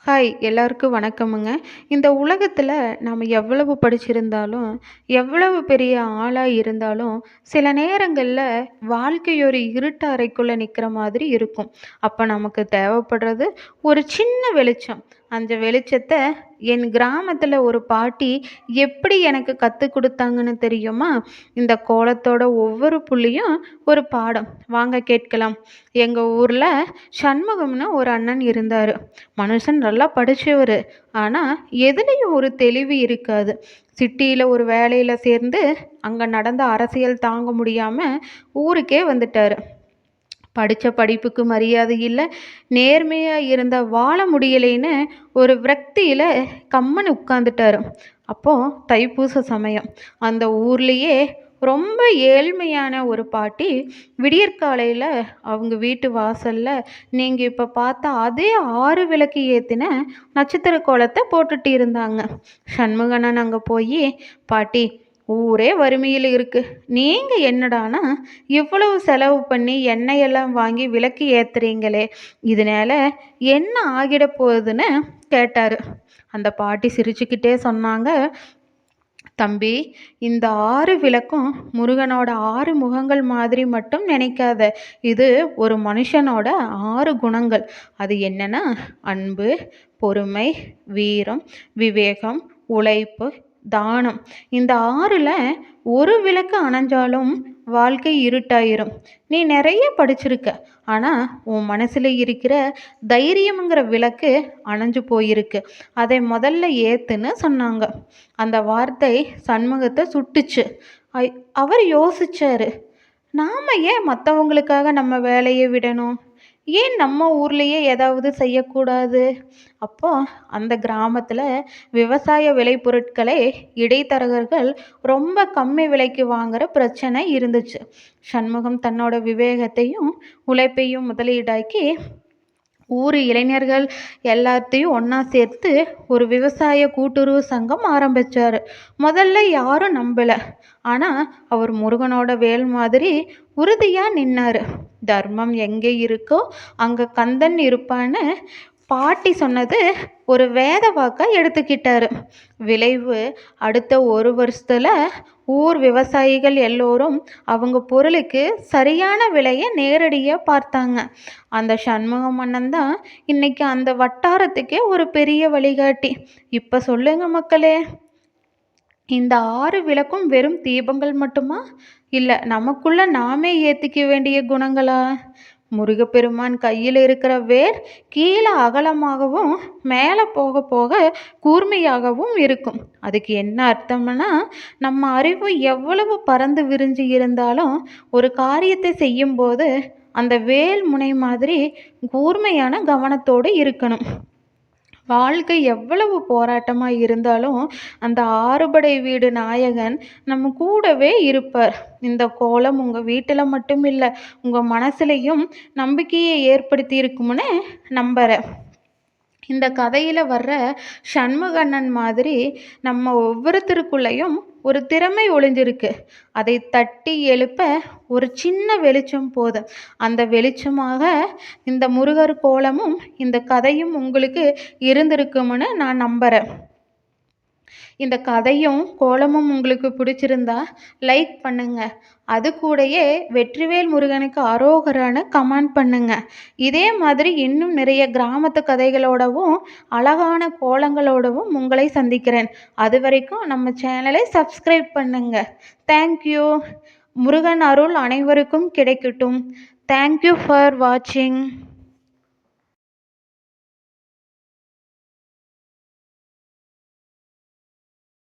Hi எல்லாருக்கும் வணக்கமுங்க. இந்த உலகத்தில் நாம் எவ்வளவு படிச்சிருந்தாலும், எவ்வளவு பெரிய ஆளாக இருந்தாலும், சில நேரங்களில் வாழ்க்கை ஒரு இருட்டு அறைக்குள்ளே நிற்கிற மாதிரி இருக்கும். அப்போ நமக்கு தேவைப்படுறது ஒரு சின்ன வெளிச்சம். அந்த வெளிச்சத்தை என் கிராமத்தில் ஒரு பாட்டி எப்படி எனக்கு கற்றுக் கொடுத்தாங்கன்னு தெரியுமா? இந்த கோலத்தோட ஒவ்வொரு புள்ளியும் ஒரு பாடம். வாங்க கேட்கலாம். எங்கள் ஊரில் சண்முகம்னு ஒரு அண்ணன் இருந்தார். மனுஷன் நல்லா படித்தவர். ஆனால் எதுலேயும் ஒரு தெளிவு இருக்காது. சிட்டியில் ஒரு வேலையில் சேர்ந்து அங்கே நடந்த அரசியல் தாங்க முடியாமல் ஊருக்கே வந்துட்டார். படித்த படிப்புக்கு மரியாதை இல்லை, நேர்மையாக இருந்த வாழ முடியலைன்னு ஒரு விரக்தியில் கம்மன் உட்காந்துட்டார். அப்போது தைப்பூச சமயம். அந்த ஊர்லேயே ரொம்ப ஏழ்மையான ஒரு பாட்டி விடியற்காலையில் அவங்க வீட்டு வாசலில் நீங்கள் இப்போ பார்த்த அதே 6 விளக்கு ஏற்றின நட்சத்திர கோலத்தை போட்டுட்டு இருந்தாங்க. சண்முகனன் அங்கே போய், பாட்டி, ஊரே வறுமையில் இருக்கு, நீங்கள் என்னடானா இவ்வளவு செலவு பண்ணி எண்ணெயெல்லாம் வாங்கி விளக்கு ஏற்றுறீங்களே, இதனால என்ன ஆகிட போகுதுன்னு கேட்டார். அந்த பாட்டி சிரிச்சுக்கிட்டே சொன்னாங்க, தம்பி, இந்த 6 விளக்கும் முருகனோட 6 முகங்கள் மாதிரி மட்டும் நினைக்காத. இது ஒரு மனுஷனோட 6 குணங்கள். அது என்னன்னா அன்பு, பொறுமை, வீரம், விவேகம், உழைப்பு, தானம். இந்த 6ல் ஒரு விளக்கு அணைஞ்சாலும் வாழ்க்கை இருட்டாயிரும். நீ நிறைய படிச்சிருக்க, ஆனால் உன் மனசில் இருக்கிற தைரியம்ங்கிற விளக்கு அணைஞ்சு போயிருக்கு. அதை முதல்ல ஏற்றுன்னு சொன்னாங்க. அந்த வார்த்தை சண்முகத்தை சுட்டுச்சு. அவர் யோசிச்சாரு, நாம் ஏன் மற்றவங்களுக்காக நம்ம வேலையை விடணும்? ஏன் நம்ம ஊர்லேயே ஏதாவது செய்யக்கூடாது? அப்போ அந்த கிராமத்தில் விவசாய விளைபொருட்களை இடைத்தரகர்கள் ரொம்ப கம்மி விலைக்கு வாங்குகிற பிரச்சனை இருந்துச்சு. சண்முகம் தன்னோட விவேகத்தையும் உழைப்பையும் முதலீடாக்கி ஊர் இளைஞர்கள் எல்லாத்தையும் ஒன்றா சேர்த்து ஒரு விவசாய கூட்டுறவு சங்கம் ஆரம்பித்தார். முதல்ல யாரும் நம்பலை. ஆனால் அவர் முருகனோட வேல் மாதிரி உறுதியாக நின்னார். தர்மம் எங்கே இருக்கோ அங்கே கந்தன் இருப்பான்னு பாட்டி சொன்னது ஒரு வேத வாக்காக எடுத்துக்கிட்டாரு. விளைவு அடுத்த 1 வருஷத்தில் ஊர் விவசாயிகள் எல்லோரும் அவங்க பொருளுக்கு சரியான விலையை நேரடியாக பார்த்தாங்க. அந்த சண்முக மன்னன் தான் இன்னைக்கு அந்த வட்டாரத்துக்கே ஒரு பெரிய வழிகாட்டி. இப்போ சொல்லுங்க மக்களே, இந்த 6 விளக்கும் வெறும் தீபங்கள் மட்டுமா, இல்லை நமக்குள்ள நாமே ஏற்றிக்க வேண்டிய குணங்களா? முருகப்பெருமான் கையில் இருக்கிற வேர் கீழே அகலமாகவும் மேலே போக போக கூர்மையாகவும் இருக்கும். அதுக்கு என்ன அர்த்தம்னா, நம்ம அறிவு எவ்வளவு பறந்து விரிஞ்சு இருந்தாலும் ஒரு காரியத்தை செய்யும்போது அந்த வேல் முனை மாதிரி கூர்மையான கவனத்தோடு இருக்கணும். வாழ்க்கை எவ்வளவு போராட்டமாக இருந்தாலும் அந்த 6 படை வீடு நாயகன் நம்ம கூடவே இருப்பார். இந்த கோலம் உங்கள் வீட்டில் மட்டும் இல்லை, உங்கள் மனசுலையும் நம்பிக்கையை ஏற்படுத்தி இருக்கும்னு நம்புகிறேன். இந்த கதையில் வர்ற சண்முகண்ணன் மாதிரி நம்ம ஒவ்வொருத்தருக்குள்ளேயும் ஒரு திறமை ஒளிஞ்சிருக்கு. அதை தட்டி எழுப்ப ஒரு சின்ன வெளிச்சம் போதும். அந்த வெளிச்சமாக இந்த முருகர் கோலமும் இந்த கதையும் உங்களுக்கு இருந்திருக்கும்னு நான் நம்புகிறேன். இந்த கதையும் கோலமும் உங்களுக்கு பிடிச்சிருந்தா லைக் பண்ணுங்க. அது கூடயே வெற்றிவேல் முருகனுக்கு அரோகரான கமெண்ட் பண்ணுங்க. இதே மாதிரி இன்னும் நிறைய கிராமத்து கதைகளோடவும் அழகான கோலங்களோடவும் உங்களை சந்திக்கிறேன். அது வரைக்கும் நம்ம சேனலை சப்ஸ்கிரைப் பண்ணுங்க. தேங்க்யூ. முருகன் அருள் அனைவருக்கும் கிடைக்கட்டும். தேங்க்யூ ஃபார் வாட்சிங்.